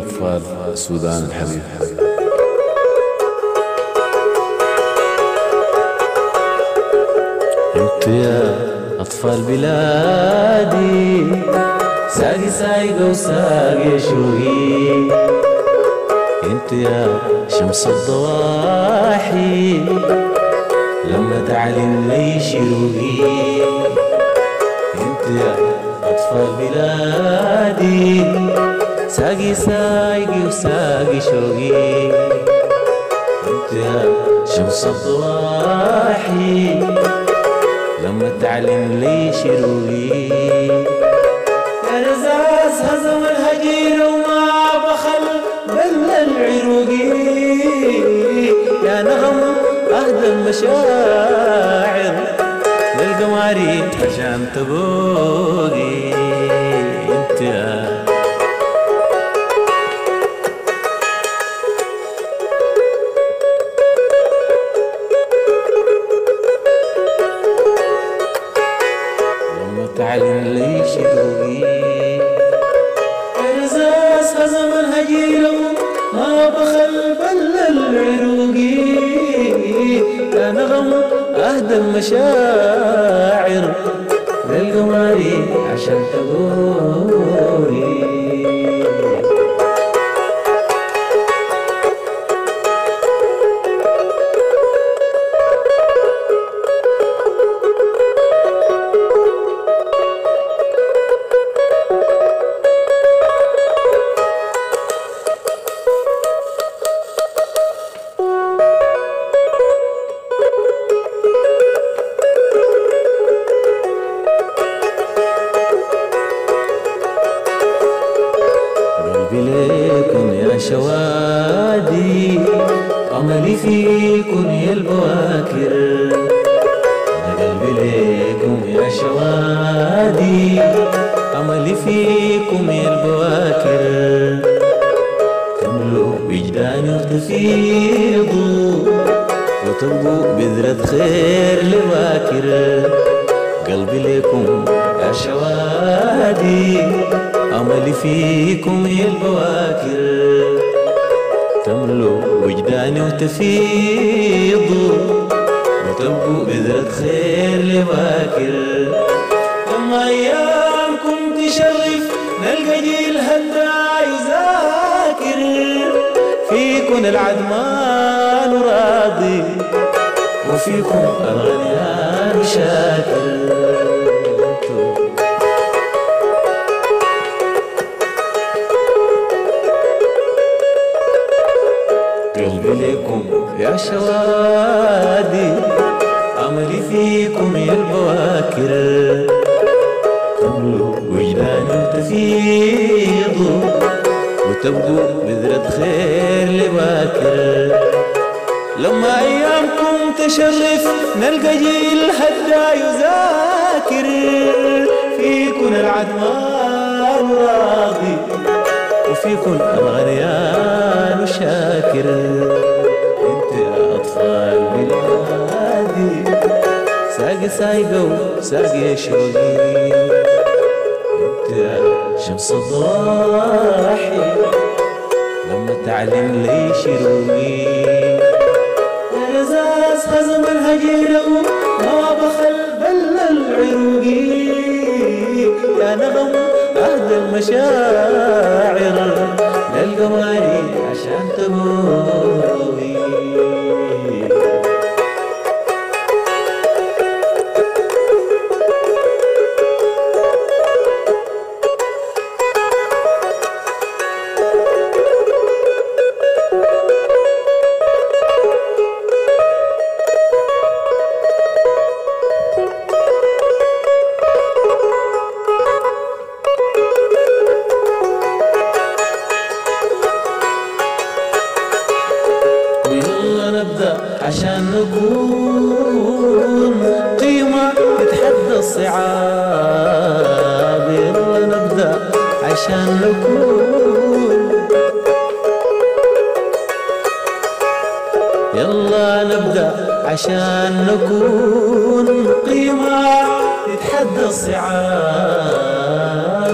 أطفال السودان الحبيب. انتو يا أطفال بلادي ساقي سايقة وساقي شوقي، انتو يا شمس الضواحي لما تعلن لي شروقي. انتو يا أطفال بلادي ساقي سايقي وساقي شوقي، انتو يا شمس الضواحي لما تعلن لي شروقي. يا رزاز هزم الهجير وما بخل بل العروقي، يا نغم أهدى المشاعر للقماري عشان تبوقي. انت يا تعلن لي شروقي. رزاز هزم الهجير ما بخل بل العروقي، يا نغم أهدى المشاعر للقماري عشان تقولي. ليكن يا شوادي أملي فيكن يا البواكر، أنا قلبي ليكم يا شوادي أملي فيكم يا البواكر، تملوا وجداني وتفيضوا وتبقوا بذرة خير لباكر. قلبي ليكم يا شوادي أملي فيكم يا البواكر، تملوا وجداني وتفيضوا وتبقوا بذرة خير لباكر. لما أيامكم تشرف نلقى جيل هدا يذاكر، فيكم العدمان راضي وفيكم الغنيان شاكر. قلبي ليكم يا شوادي أملي فيكم يا البواكر، تملوا وجداني وتفيضوا وتبقوا بذرة خير لباكر. لما أيامكم تشرف نلقى جيل هدا يذاكر، فيكن العدمان راضي وفيكن الغنيان شاكر. انت يا أطفال بلادي ساقي سايقة وساقي شوقي، انت يا شمس الضواحي لما تعلن لي شروقي. يا رزاز هزم الهجير ما بخل بل العروقي، يا نغم أهدى المشاعر للقماري عشان تبوقي. عشان نكون قيمة تتحدى الصعاب، يلا نبدأ عشان نكون، يلا نبدأ عشان نكون قيمة تتحدى الصعاب،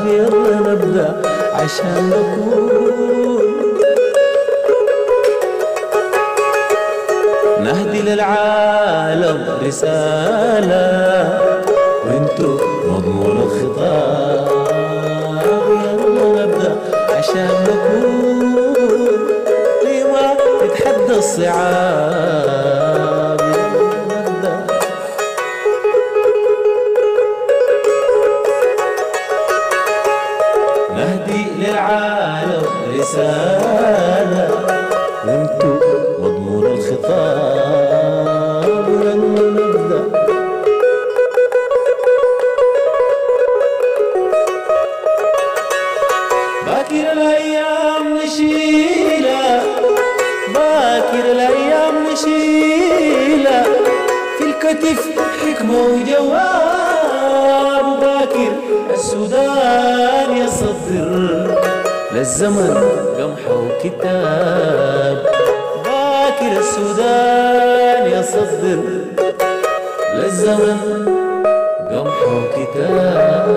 يلا نبدأ عشان نكون للعالم رسالة وانتو مضمون الخطاب. يلا نبدأ عشان نكون قيمة تتحدى الصعاب. يلا نبدأ. نهدي للعالم رسالة وانتو مضمون الخطاب. يلا نبدأ. باكر الأيام نشيلها، باكر الأيام نشيلها في الكتف حكمة وجواب. باكر السودان يصدر للزمن قمحة وكتاب. باكر السودان يصدر للزمن قمحة وكتاب.